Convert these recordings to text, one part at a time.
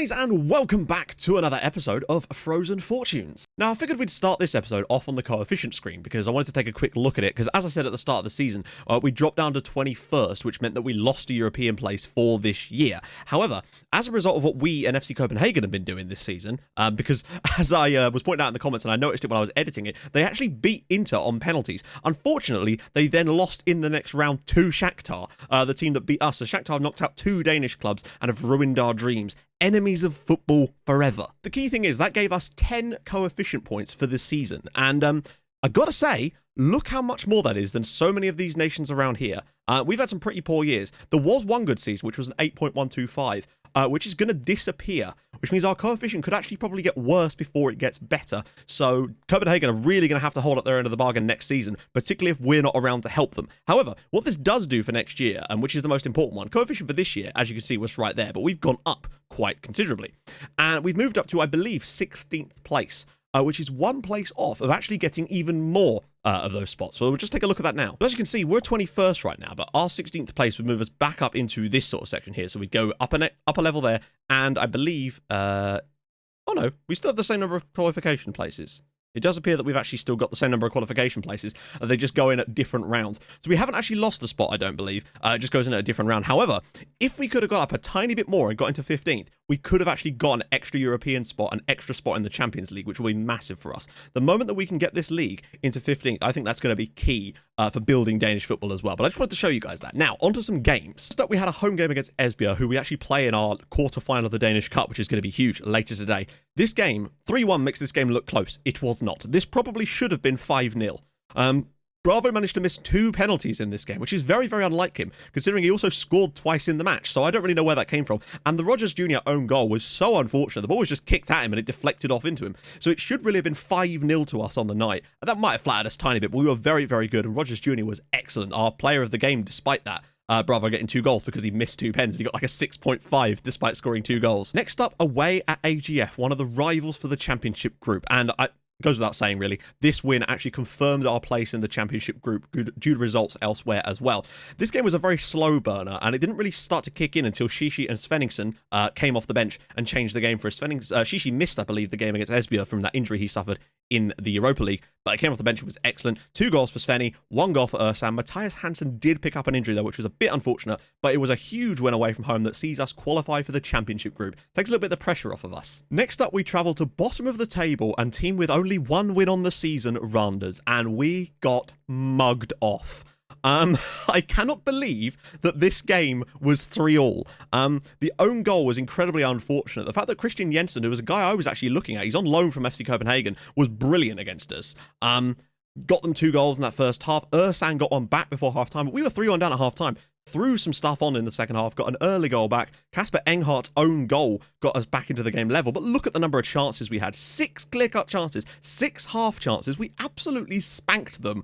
guys, and welcome back to another episode of Frozen Fortunes. Now, I figured we'd start this episode off on the coefficient screen because I wanted to take a quick look at it, because as I said at the start of the season, we dropped down to 21st, which meant that we lost a European place for this year. However, as a result of what we and FC Copenhagen have been doing this season, because as I was pointing out in the comments, and I noticed it when I was editing it, they actually beat Inter on penalties. Unfortunately, they then lost in the next round to Shakhtar, the team that beat us. So Shakhtar have knocked out two Danish clubs and have ruined our dreams. Enemies of football forever. The key thing is that gave us 10 coefficient points for this season. And I gotta say, look how much more that is than so many of these nations around here. We've had some pretty poor years. There was one good season, which was an 8.125, which is going to disappear, which means our coefficient could actually probably get worse before it gets better. So Copenhagen are really going to have to hold up their end of the bargain next season, particularly if we're not around to help them. However, what this does do for next year, and which is the most important one, coefficient for this year, as you can see, was right there, but we've gone up quite considerably. And we've moved up to, I believe, 16th place. Which is one place off of actually getting even more of those spots. So we'll just take a look at that now. But as you can see, we're 21st right now, but our 16th place would move us back up into this sort of section here. So we'd go upper level there, and I believe, oh no, we still have the same number of qualification places. It does appear that we've actually still got the same number of qualification places. They just go in at different rounds. So we haven't actually lost a spot, I don't believe. It just goes in at a different round. However, if we could have got up a tiny bit more and got into 15th, we could have actually got an extra European spot, an extra spot in the Champions League, which will be massive for us. The moment that we can get this league into 15th, I think that's going to be key for building Danish football as well. But I just wanted to show you guys that. Now, onto some games. First up, we had a home game against Esbjerg, who we actually play in our quarter-final of the Danish Cup, which is going to be huge later today. This game, 3-1, makes this game look close. It was not. This probably should have been 5-0. Bravo managed to miss 2 penalties in this game, which is very, very unlike him, considering he also scored twice in the match, so I don't really know where that came from. And the Rogers Jr. own goal was so unfortunate. The ball was just kicked at him and it deflected off into him. So it should really have been 5-0 to us on the night. And that might have flattered us a tiny bit, but we were very, very good, and Rogers Jr. was excellent, our player of the game despite that. Bravo getting 2 goals because he missed 2 pens and he got like a 6.5 despite scoring 2 goals. Next up, away at AGF, one of the rivals for the championship group. And goes without saying, really, this win actually confirmed our place in the championship group due to results elsewhere as well. This game was a very slow burner, and it didn't really start to kick in until Shishi and Svenningsson came off the bench and changed the game for us. Shishi missed, I believe, the game against Esbjerg from that injury he suffered in the Europa League, but he came off the bench and was excellent. 2 goals for Svenny, 1 goal for Ersan. Matthias Hansen did pick up an injury, though, which was a bit unfortunate, but it was a huge win away from home that sees us qualify for the championship group. Takes a little bit of the pressure off of us. Next up, we travel to bottom of the table and team with only 1 win on the season, Randers, and we got mugged off. I cannot believe that this game was 3-3. The own goal was incredibly unfortunate. The fact that Christian Jensen, who was a guy I was actually looking at, he's on loan from FC Copenhagen, was brilliant against us. Got them 2 goals in that first half. Ersan got one back before half-time, but we were 3-1 down at half-time. Threw some stuff on in the second half, got an early goal back. Kasper Enghart's own goal got us back into the game level, but look at the number of chances we had. 6 clear-cut chances, 6 half chances. We absolutely spanked them.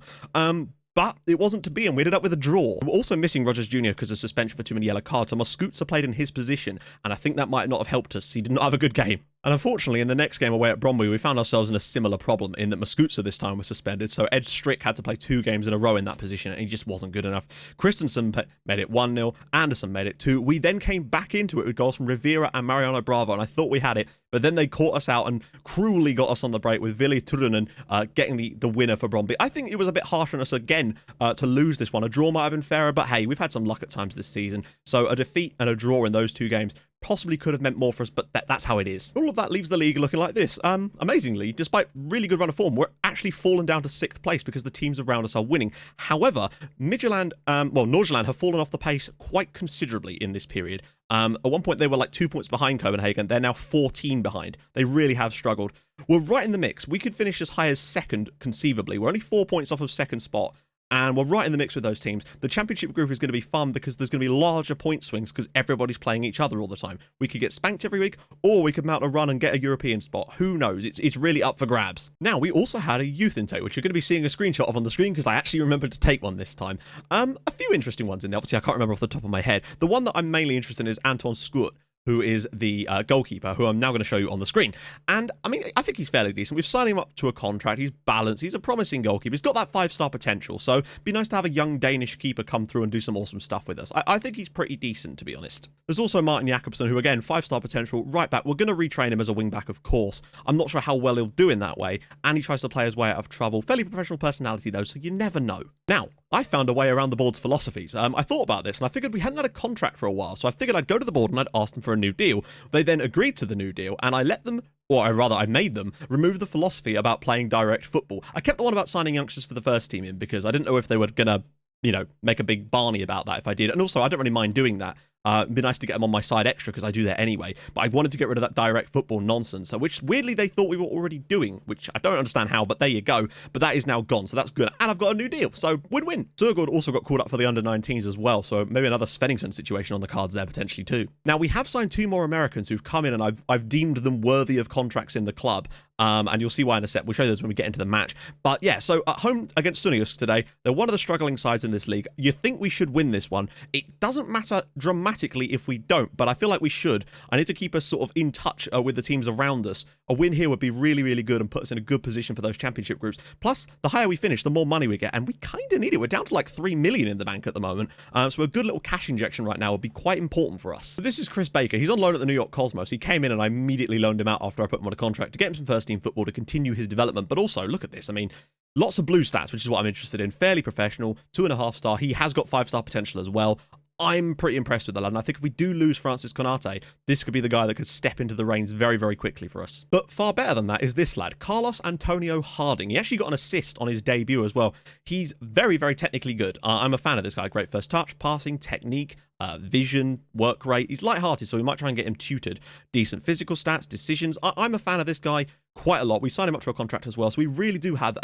But it wasn't to be, and we ended up with a draw. We're also missing Rogers Jr. because of suspension for too many yellow cards, so Moscootsa played in his position, and I think that might not have helped us. He did not have a good game. And unfortunately, in the next game away at Bromley, we found ourselves in a similar problem in that Moscootsa this time was suspended, so Ed Strick had to play 2 games in a row in that position, and he just wasn't good enough. Christensen made it 1-0, Anderson made it 2. We then came back into it with goals from Rivera and Mariano Bravo, and I thought we had it, but then they caught us out and cruelly got us on the break with Ville Turunen getting the winner for Bromley. I think it was a bit harsh on us again to lose this one. A draw might have been fairer, but hey, we've had some luck at times this season, so a defeat and a draw in those 2 games possibly could have meant more for us, but that's how it is. All of that leaves the league looking like this. Amazingly, despite really good run of form, we're actually fallen down to 6th place because the teams around us are winning. However, Midtjylland, Nordsjælland have fallen off the pace quite considerably in this period. At one point, they were like 2 points behind Copenhagen. They're now 14 behind. They really have struggled. We're right in the mix. We could finish as high as 2nd, conceivably. We're only 4 points off of 2nd spot. And we're right in the mix with those teams. The championship group is going to be fun because there's going to be larger point swings because everybody's playing each other all the time. We could get spanked every week, or we could mount a run and get a European spot. Who knows? It's really up for grabs. Now, we also had a youth intake, which you're going to be seeing a screenshot of on the screen because I actually remembered to take one this time. A few interesting ones in there. Obviously, I can't remember off the top of my head. The one that I'm mainly interested in is Anton Skurt, who is the goalkeeper, who I'm now going to show you on the screen. And, I mean, I think he's fairly decent. We've signed him up to a contract. He's balanced. He's a promising goalkeeper. He's got that 5-star potential. So, it'd be nice to have a young Danish keeper come through and do some awesome stuff with us. I think he's pretty decent, to be honest. There's also Martin Jakobsen, who, again, 5-star potential, right back. We're going to retrain him as a wing-back, of course. I'm not sure how well he'll do in that way. And he tries to play his way out of trouble. Fairly professional personality, though, so you never know. Now, I found a way around the board's philosophies. I thought about this, and I figured we hadn't had a contract for a while, so I figured I'd go to the board and I'd ask them for a new deal. They then agreed to the new deal, and I let them, or rather, I made them remove the philosophy about playing direct football. I kept the one about signing youngsters for the first team in, because I didn't know if they were going to, you know, make a big Barney about that if I did. And also, I don't really mind doing that. It'd be nice to get them on my side extra because I do that anyway. But I wanted to get rid of that direct football nonsense, which weirdly they thought we were already doing, which I don't understand how, but there you go. But that is now gone, so that's good. And I've got a new deal, so win-win. Sørgaard also got called up for the under-19s as well, so maybe another Svenningsson situation on the cards there potentially too. Now, we have signed 2 more Americans who've come in, and I've deemed them worthy of contracts in the club. And you'll see why in a sec. We'll show you those when we get into the match. But yeah, so at home against Sunniusk today, they're one of the struggling sides in this league. You think we should win this one. It doesn't matter dramatically if we don't, but I feel like we should. I need to keep us sort of in touch with the teams around us. A win here would be really, really good and put us in a good position for those championship groups. Plus, the higher we finish, the more money we get, and we kind of need it. We're down to like 3 million in the bank at the moment, so a good little cash injection right now would be quite important for us. So this is Chris Baker. He's on loan at the New York Cosmos. He came in and I immediately loaned him out after I put him on a contract to get him some first-team football to continue his development. But also, look at this. I mean, lots of blue stats, which is what I'm interested in. Fairly professional, 2.5-star. He has got 5-star potential as well. I'm pretty impressed with the lad, and I think if we do lose Francis Konate, this could be the guy that could step into the reins very, very quickly for us. But far better than that is this lad, Carlos Antonio Harding. He actually got an assist on his debut as well. He's very, very technically good. I'm a fan of this guy. Great first touch, passing, technique, vision, work rate. He's light-hearted, so we might try and get him tutored. Decent physical stats, decisions. I'm a fan of this guy quite a lot. We signed him up to a contract as well, so we really do have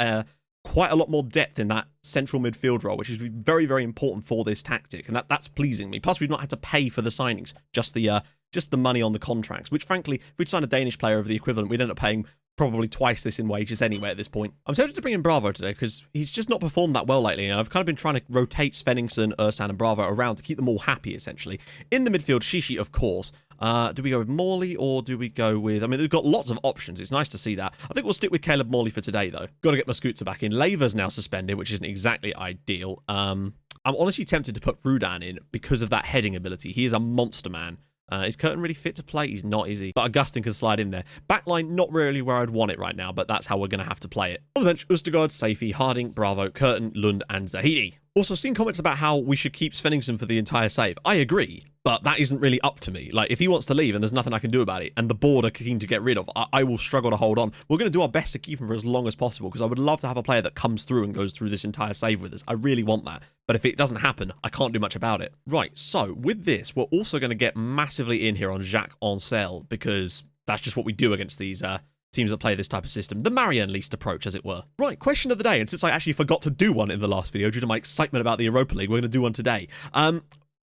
quite a lot more depth in that central midfield role, which is very, very important for this tactic, and that's pleasing me. Plus, we've not had to pay for the signings, just the money on the contracts, which frankly, if we'd signed a Danish player over the equivalent, we'd end up paying probably twice this in wages anyway at this point. I'm tempted to bring in Bravo today because he's just not performed that well lately, and I've kind of been trying to rotate Svenningsson, Ersan, and Bravo around to keep them all happy, essentially. In the midfield, Shishi, of course. Do we go with Morley or do we go with... I mean, we've got lots of options. It's nice to see that. I think we'll stick with Caleb Morley for today, though. Got to get my Scooter back in. Lever's now suspended, which isn't exactly ideal. I'm honestly tempted to put Rudan in because of that heading ability. He is a monster man. Is Curtin really fit to play? He's not, is he? But Augustin can slide in there. Backline, not really where I'd want it right now, but that's how we're going to have to play it. On the bench, Østegård, Safi, Harding, Bravo, Curtin, Lund, and Zahidi. Also, seen comments about how we should keep Svenningsson for the entire save. I agree, but that isn't really up to me. Like, if he wants to leave and there's nothing I can do about it, and the board are keen to get rid of, I will struggle to hold on. We're going to do our best to keep him for as long as possible, because I would love to have a player that comes through and goes through this entire save with us. I really want that. But if it doesn't happen, I can't do much about it. Right, so with this, we're also going to get massively in here on Jacques Ancel, because that's just what we do against these teams that play this type of system. The Marianne least approach, as it were. Right, question of the day, and since I actually forgot to do one in the last video due to my excitement about the Europa League, we're going to do one today.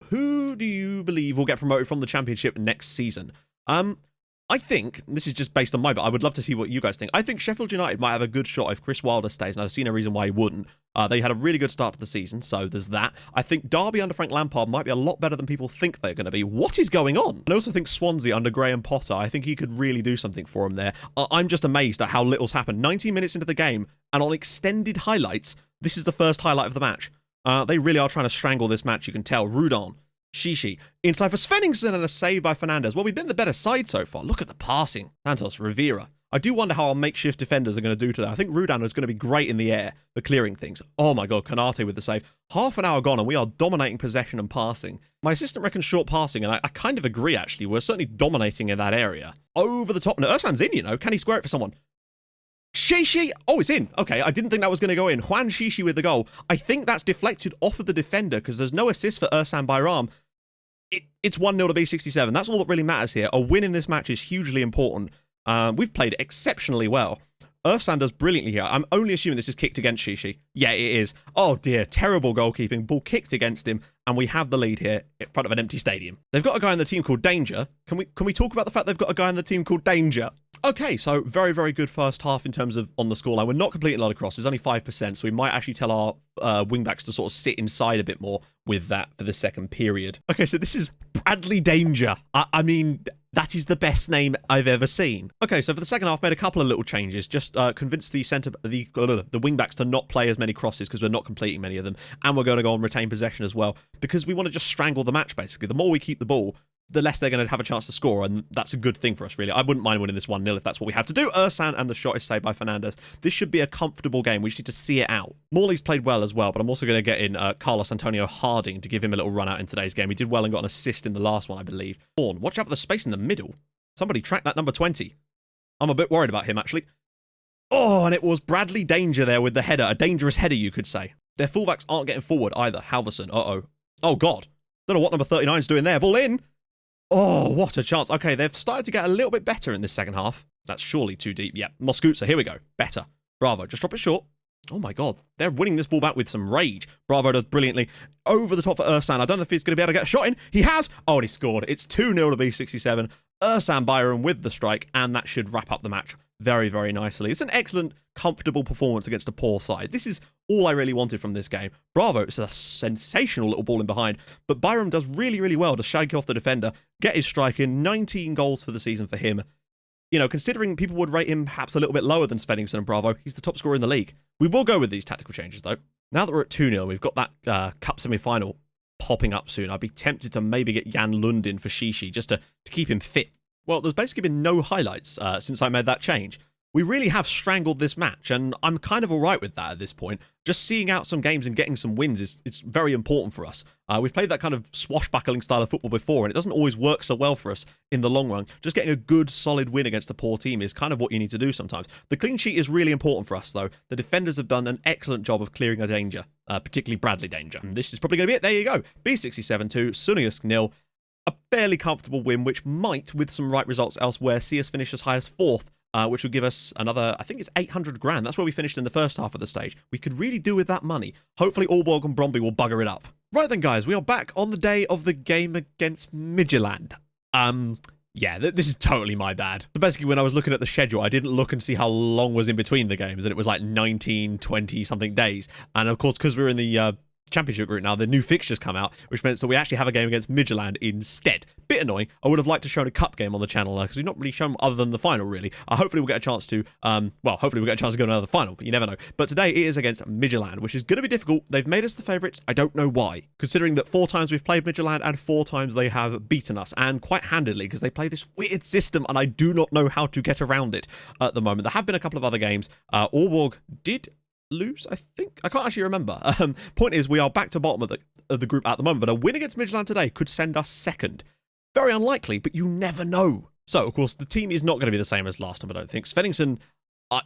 Who do you believe will get promoted from the Championship next season? I think, this is just based on my, but I would love to see what you guys think. I think Sheffield United might have a good shot if Chris Wilder stays, and I've seen no reason why he wouldn't. They had a really good start to the season, so there's that. I think Derby under Frank Lampard might be a lot better than people think they're going to be. What is going on? I also think Swansea under Graham Potter, I think he could really do something for him there. I'm just amazed at how little's happened. 19 minutes into the game, and on extended highlights, this is the first highlight of the match. They really are trying to strangle this match, you can tell. Rudon. Shishi. Inside for Svenningsson and a save by Fernandez. Well, we've been the better side so far. Look at the passing. Santos, Rivera. I do wonder how our makeshift defenders are going to do today. I think Rudan is going to be great in the air for clearing things. Oh my god, Konate with the save. Half an hour gone and we are dominating possession and passing. My assistant reckons short passing, and I kind of agree, actually. We're certainly dominating in that area. Over the top. No, Ersan's in, you know. Can he square it for someone? Shishi! Oh, it's in. Okay, I didn't think that was going to go in. Juan Shishi with the goal. I think that's deflected off of the defender because there's no assist for Ersan Bayram. It's 1-0 to B67. That's all that really matters here. A win in this match is hugely important. We've played exceptionally well. Ersan does brilliantly here. I'm only assuming this is kicked against Shishi. Yeah, it is. Oh dear, terrible goalkeeping. Ball kicked against him, and we have the lead here in front of an empty stadium. They've got a guy on the team called Danger. Can we talk about the fact they've got a guy on the team called Danger? Okay, so very, very good first half in terms of on the scoreline. We're not completing a lot of crosses, only 5%, so we might actually tell our wingbacks to sort of sit inside a bit more with that for the second period. Okay, so this is Bradley Danger. I mean, that is the best name I've ever seen. Okay, so for the second half, made a couple of little changes. Just convinced the wingbacks to not play as many crosses because we're not completing many of them, and we're going to go on retain possession as well because we want to just strangle the match. Basically, the more we keep the ball, the less they're going to have a chance to score, and that's a good thing for us, really. I wouldn't mind winning this 1-0 if that's what we had to do. Ersan, and the shot is saved by Fernandez. This should be a comfortable game. We just need to see it out. Morley's played well as well, but I'm also going to get in Carlos Antonio Harding to give him a little run out in today's game. He did well and got an assist in the last one, I believe. Horn, watch out for the space in the middle. Somebody track that number 20. I'm a bit worried about him, actually. Oh, and it was Bradley Danger there with the header. A dangerous header, you could say. Their fullbacks aren't getting forward either. Halverson, uh-oh. Oh, God. Don't know what number 39 is doing there. Ball in. Oh, what a chance. Okay, they've started to get a little bit better in this second half. That's surely too deep. Yeah, Moscootsa, here we go. Better. Bravo, just drop it short. Oh my God, they're winning this ball back with some rage. Bravo does brilliantly. Over the top for Ersan. I don't know if he's going to be able to get a shot in. He has. Oh, and he scored. It's 2-0 to B67. Ersan Byron with the strike, and that should wrap up the match very, very nicely. It's an excellent, comfortable performance against a poor side. This is all I really wanted from this game. Bravo, it's a sensational little ball in behind, but Byram does really, really well to shake off the defender, get his strike in. 19 goals for the season for him. You know, considering people would rate him perhaps a little bit lower than Svenningsson and Bravo, he's the top scorer in the league. We will go with these tactical changes, though. Now that we're at 2-0, we've got that cup semi-final popping up soon. I'd be tempted to maybe get Jan Lund in for Shishi just to keep him fit. Well, there's basically been no highlights since I made that change. We really have strangled this match, and I'm kind of all right with that at this point. Just seeing out some games and getting some wins is very important for us. We've played that kind of swashbuckling style of football before, and it doesn't always work so well for us in the long run. Just getting a good, solid win against a poor team is kind of what you need to do sometimes. The clean sheet is really important for us, though. The defenders have done an excellent job of clearing a danger, particularly Bradley Danger. And this is probably going to be it. There you go. B67-2, Suniusk 0. A fairly comfortable win, which might, with some right results elsewhere, see us finish as high as 4th. Which would give us another, I think it's 800 grand. That's where we finished in the first half of the stage. We could really do with that money. Hopefully Aalborg and Bromby will bugger it up. Right then, guys, we are back on the day of the game against Midtjylland. Yeah, this is totally my bad. So basically, when I was looking at the schedule, I didn't look and see how long was in between the games, and it was like 19, 20 something days. And of course, because we were in the Championship group now, the new fixtures come out, which meant so we actually have a game against Midtjylland instead. Bit annoying. I would have liked to show a cup game on the channel because we've not really shown other than the final, really. Hopefully we'll get a chance to, hopefully we'll get a chance to go to another final, but you never know. But today it is against Midtjylland, which is going to be difficult. They've made us the favourites. I don't know why, considering that 4 times we've played Midtjylland and 4 times they have beaten us, and quite handedly, because they play this weird system, and I do not know how to get around it at the moment. There have been a couple of other games. Aalborg did lose, I think. I can't actually remember. Point is, we are back to bottom of the group at the moment, but a win against Midtjylland today could send us second. Very unlikely, but you never know. So, of course, the team is not going to be the same as last time, I don't think. Svenningsson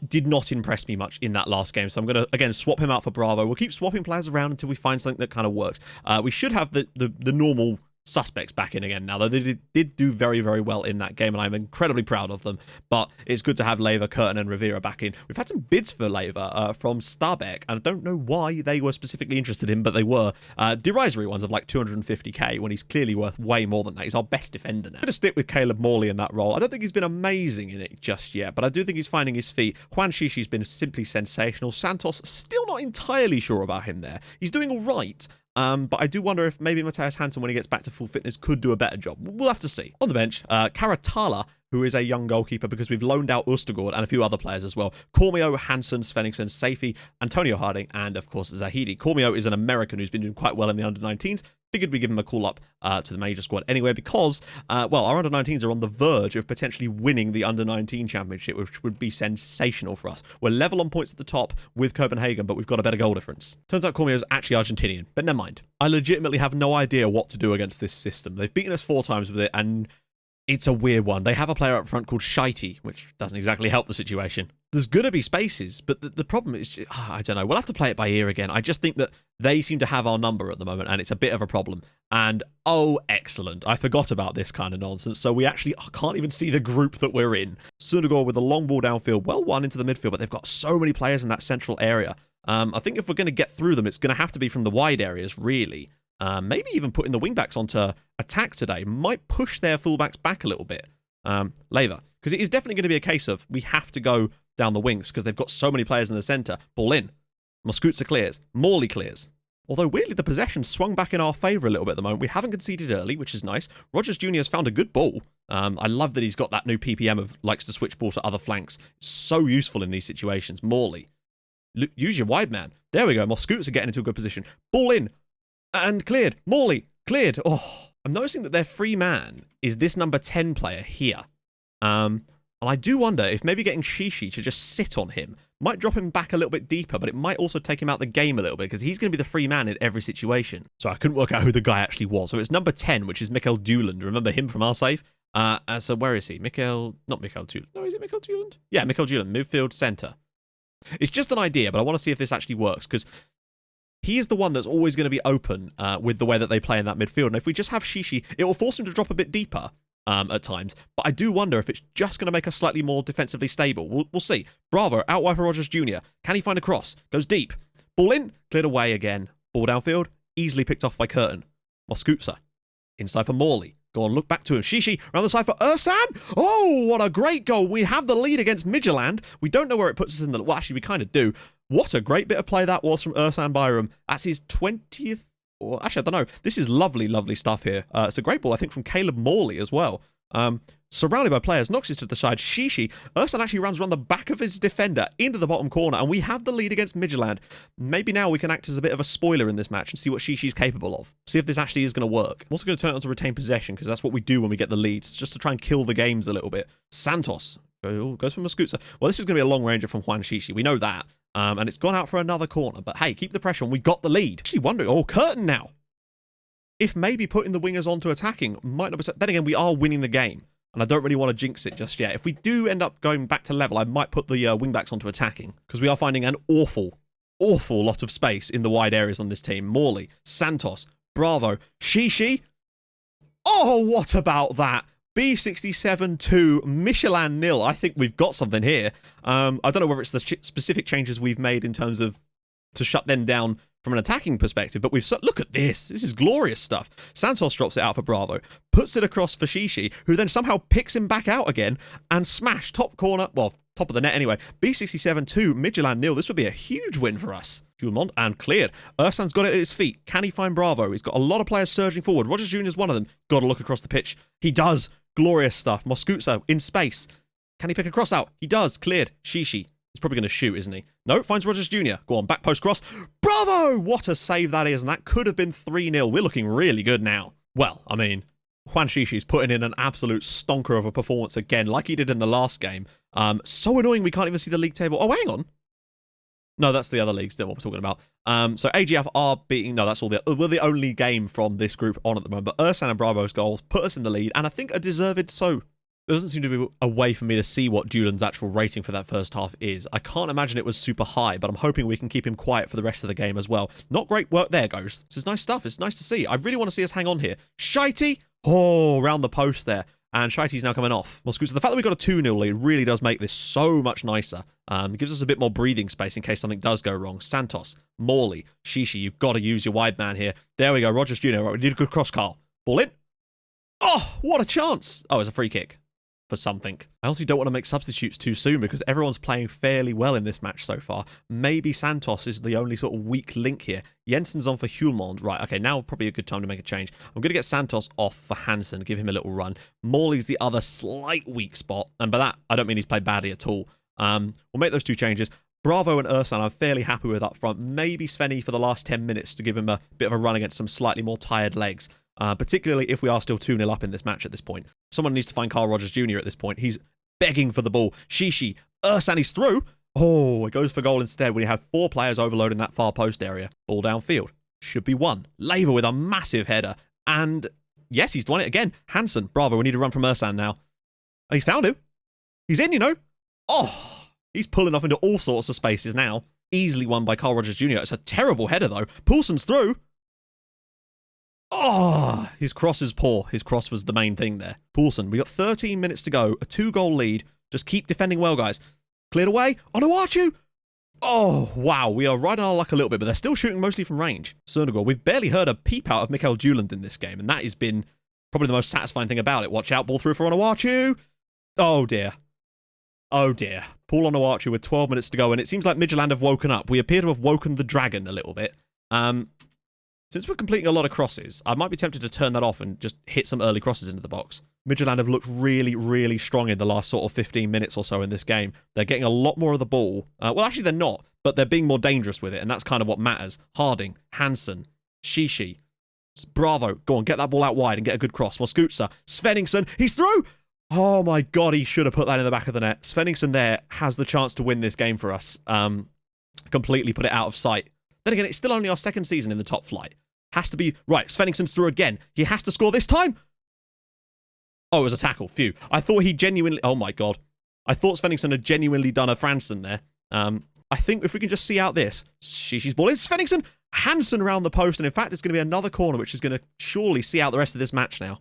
did not impress me much in that last game, so I'm going to, again, swap him out for Bravo. We'll keep swapping players around until we find something that kind of works. We should have the normal suspects back in again now, though they did do very, very well in that game, and I'm incredibly proud of them. But it's good to have Lever, Curtin, and Rivera back in. We've had some bids for Lever from Starbeck, and I don't know why they were specifically interested in, but they were. Derisory ones of like 250k, when he's clearly worth way more than that. He's our best defender now. I'm going to stick with Caleb Morley in that role. I don't think he's been amazing in it just yet, but I do think he's finding his feet. Juan Shishi's been simply sensational. Santos, still not entirely sure about him there. He's doing all right. But I do wonder if maybe Matthias Hansen, when he gets back to full fitness, could do a better job. We'll have to see. On the bench, Karatala, who is a young goalkeeper because we've loaned out Ostergaard and a few other players as well. Cormio, Hansen, Svenningsson, Safi, Antonio Harding, and of course Zahidi. Cormio is an American who's been doing quite well in the under-19s. Figured we'd give him a call up to the major squad anyway because, our under-19s are on the verge of potentially winning the under-19 championship, which would be sensational for us. We're level on points at the top with Copenhagen, but we've got a better goal difference. Turns out Cormio is actually Argentinian, but never mind. I legitimately have no idea what to do against this system. They've beaten us 4 times with it, and it's a weird one. They have a player up front called Shitey, which doesn't exactly help the situation. There's going to be spaces, but the problem is, I don't know. We'll have to play it by ear again. I just think that they seem to have our number at the moment, and it's a bit of a problem. And, oh, excellent. I forgot about this kind of nonsense. So we actually can't even see the group that we're in. Sunagor with a long ball downfield, well won into the midfield, but they've got so many players in that central area. I think if we're going to get through them, it's going to have to be from the wide areas, really. Maybe even putting the wingbacks onto attack today might push their fullbacks back a little bit. Lever. Because it is definitely going to be a case of we have to go down the wings because they've got so many players in the centre. Ball in. Moscuza clears. Morley clears. Although, weirdly, the possession swung back in our favour a little bit at the moment. We haven't conceded early, which is nice. Rogers Jr. has found a good ball. I love that he's got that new PPM of likes to switch ball to other flanks. It's so useful in these situations. Morley. Use your wide man. There we go. Moscuza getting into a good position. Ball in. And cleared. Morley. Cleared. Oh, I'm noticing that their free man is this number 10 player here. And I do wonder if maybe getting Shishi to just sit on him might drop him back a little bit deeper, but it might also take him out the game a little bit because he's going to be the free man in every situation. So I couldn't work out who the guy actually was. So it's number 10, which is Midtjylland. Remember him from our save? So where is he? Not Midtjylland. No, is it Midtjylland? Yeah, Midtjylland, midfield centre. It's just an idea, but I want to see if this actually works because he is the one that's always going to be open with the way that they play in that midfield. And if we just have Shishi, it will force him to drop a bit deeper. At times, but I do wonder if it's just going to make us slightly more defensively stable. We'll see. Bravo, outwiper Rogers Jr. Can he find a cross? Goes deep. Ball in, cleared away again. Ball downfield, easily picked off by Curtin. Moscuza, inside for Morley. Go on, look back to him. Shishi, around the side for Ersan. Oh, what a great goal. We have the lead against Midtjylland. We don't know where it puts us in the... Well, actually, we kind of do. What a great bit of play that was from Ersan Bayram. That's his 20th... Or actually, I don't know. This is lovely, lovely stuff here. It's a great ball, I think, from Caleb Morley as well. Surrounded by players, knocks it to the side. Shishi. Ersan actually runs around the back of his defender into the bottom corner, and we have the lead against Midtjylland. Maybe now we can act as a bit of a spoiler in this match and see what Shishi's capable of. See if this actually is going to work. I'm also going to turn it on to retain possession, because that's what we do when we get the leads, just to try and kill the games a little bit. Santos. Goes for Moscuza. Well, this is going to be a long ranger from Juan Shishi. We know that. And it's gone out for another corner. But hey, keep the pressure on. We got the lead. Actually wondering, Curtin now. If maybe putting the wingers onto attacking might not be... Then again, we are winning the game. And I don't really want to jinx it just yet. If we do end up going back to level, I might put the wingbacks onto attacking. Because we are finding an awful lot of space in the wide areas on this team. Morley, Santos, Bravo, Shishi. Oh, what about that? B67 2, Midtjylland 0. I think we've got something here. I don't know whether it's the specific changes we've made in terms of to shut them down from an attacking perspective, but we've... Look at this. This is glorious stuff. Santos drops it out for Bravo, puts it across for Shishi, who then somehow picks him back out again and smash top corner. Well, top of the net anyway. B67 2, Midtjylland 0. This would be a huge win for us. Julmont and cleared. Ersan's got it at his feet. Can he find Bravo? He's got a lot of players surging forward. Rogers Jr. is one of them. Got to look across the pitch. He does. Glorious stuff. Moscuza in space. Can he pick a cross out? He does. Cleared. Shishi. He's probably going to shoot, isn't he? No, finds Rogers Jr. Go on, back post cross. Bravo! What a save that is, and that could have been 3-0. We're looking really good now. Well, I mean, Juan Shishi's putting in an absolute stonker of a performance again, like he did in the last game. So annoying we can't even see the league table. Oh, hang on. No, that's the other league still what we're talking about. So AGF are beating... No, that's all we're the only game from this group on at the moment. But Ersan and Bravo's goals put us in the lead, and I think a deserved so. There doesn't seem to be a way for me to see what Julian's actual rating for that first half is. I can't imagine it was super high, but I'm hoping we can keep him quiet for the rest of the game as well. Not great work there, Ghost. This is nice stuff. It's nice to see. I really want to see us hang on here. Shitey. Oh, round the post there. And Shitey's now coming off. Moscuza, the fact that we got a 2-0 lead really does make this so much nicer. It gives us a bit more breathing space in case something does go wrong. Santos, Morley, Shishi, you've got to use your wide man here. There we go. Rogers Jr. Right, we did a good cross, Carl. Ball in. Oh, what a chance. Oh, it's a free kick. For something. I also don't want to make substitutes too soon because everyone's playing fairly well in this match so far. Maybe Santos is the only sort of weak link here. Jensen's on for Hulmond. Right, okay, now probably a good time to make a change. I'm going to get Santos off for Hansen, give him a little run. Morley's the other slight weak spot, and by that, I don't mean he's played badly at all. We'll make those two changes. Bravo and Ersan I'm fairly happy with up front. Maybe Svenny for the last 10 minutes to give him a bit of a run against some slightly more tired legs. Particularly if we are still 2-0 up in this match at this point. Someone needs to find Carl Rogers Jr. at this point. He's begging for the ball. Shishi, Ersan, he's through. Oh, it goes for goal instead when you have 4 players overloading that far post area. Ball downfield. Should be 1. Labour with a massive header. And yes, he's done it again. Hansen, Bravo, we need to run from Ersan now. And he's found him. He's in, you know. Oh, he's pulling off into all sorts of spaces now. Easily won by Carl Rogers Jr. It's a terrible header, though. Poulsen's through. Oh, his cross is poor. His cross was the main thing there. Poulsen, we got 13 minutes to go. A 2-goal lead. Just keep defending well, guys. Cleared away. Onuachu. Oh, wow. We are riding our luck a little bit, but they're still shooting mostly from range. Sernagor, we've barely heard a peep out of Midtjylland in this game, and that has been probably the most satisfying thing about it. Watch out. Ball through for Onuachu. Oh, dear. Oh, dear. Paul on Archer with 12 minutes to go, and it seems like Midtjylland have woken up. We appear to have woken the dragon a little bit. Since we're completing a lot of crosses, I might be tempted to turn that off and just hit some early crosses into the box. Midtjylland have looked really, really strong in the last sort of 15 minutes or so in this game. They're getting a lot more of the ball. Well, actually, they're not, but they're being more dangerous with it, and that's kind of what matters. Harding, Hansen, Shishi, Bravo. Go on, get that ball out wide and get a good cross. Moskutsa, Svenningsson, he's through! Oh my god, he should have put that in the back of the net. Svenningsson there has the chance to win this game for us. Completely put it out of sight. Then again, it's still only our second season in the top flight. Has to be... Right, Svenningsson's through again. He has to score this time! Oh, it was a tackle. Phew. I thought he genuinely... Oh my god. I thought Svenningsson had genuinely done a Fransson there. I think if we can just see out this... Shishi's ball in. Svenningsson! Hansen around the post, and in fact, it's going to be another corner, which is going to surely see out the rest of this match now.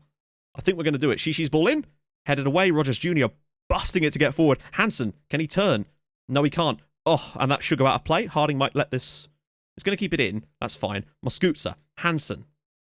I think we're going to do it. Shishi's ball in. Headed away. Rogers Jr. busting it to get forward. Hansen, can he turn? No, he can't. Oh, and that should go out of play. Harding might let this... It's going to keep it in. That's fine. Moskutsa. Hansen.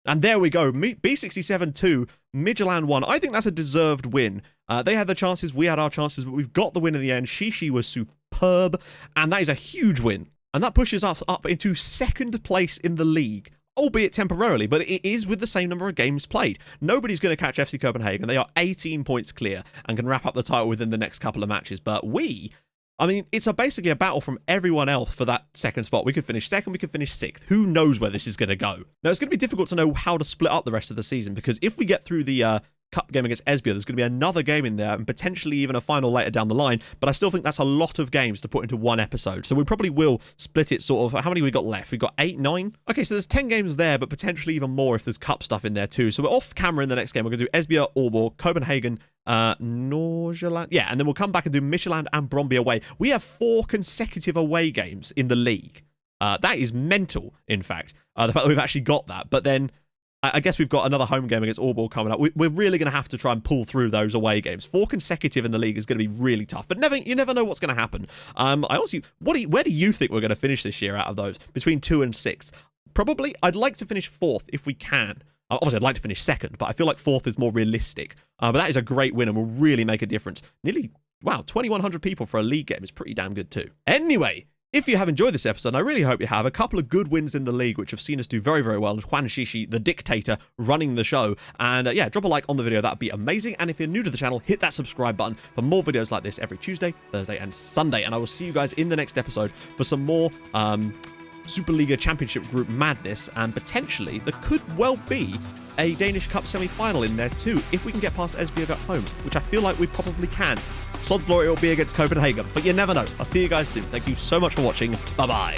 And there we go. B67 2. Midtjylland 1. I think that's a deserved win. They had their chances. We had our chances. But we've got the win in the end. Shishi was superb. And that is a huge win. And that pushes us up into second place in the league. Albeit temporarily, but it is with the same number of games played. Nobody's going to catch FC Copenhagen. They are 18 points clear and can wrap up the title within the next couple of matches. But I mean, it's basically a battle from everyone else for that second spot. We could finish second, we could finish sixth. Who knows where this is going to go? Now, it's going to be difficult to know how to split up the rest of the season, because if we get through the cup game against Esbjerg, there's going to be another game in there and potentially even a final later down the line. But I still think that's a lot of games to put into one episode. So we probably will split it sort of... How many we got left? We've got 8, 9? Okay, so there's 10 games there, but potentially even more if there's cup stuff in there too. So we're off camera in the next game. We're going to do Esbjerg, Aalborg, Copenhagen, Nordsjælland. Yeah, and then we'll come back and do Midtjylland and Brøndby away. We have 4 consecutive away games in the league. That is mental, in fact, the fact that we've actually got that. But then I guess we've got another home game against Aalborg coming up. We're really going to have to try and pull through those away games. 4 consecutive in the league is going to be really tough. But you never know what's going to happen. Where do you think we're going to finish this year out of those? Between 2 and 6? Probably, I'd like to finish 4th if we can. Obviously, I'd like to finish 2nd, but I feel like 4th is more realistic. But that is a great win and will really make a difference. Nearly, wow, 2,100 people for a league game is pretty damn good too. Anyway, if you have enjoyed this episode, and I really hope you have, a couple of good wins in the league, which have seen us do very, very well. And Juan Shishi, the dictator, running the show. And yeah, drop a like on the video. That'd be amazing. And if you're new to the channel, hit that subscribe button for more videos like this every Tuesday, Thursday, and Sunday. And I will see you guys in the next episode for some more Superliga Championship Group madness. And potentially, there could well be a Danish Cup semi-final in there too, if we can get past Esbjerg at home, which I feel like we probably can. Sod's glory will be against Copenhagen, but you never know. I'll see you guys soon. Thank you so much for watching. Bye-bye.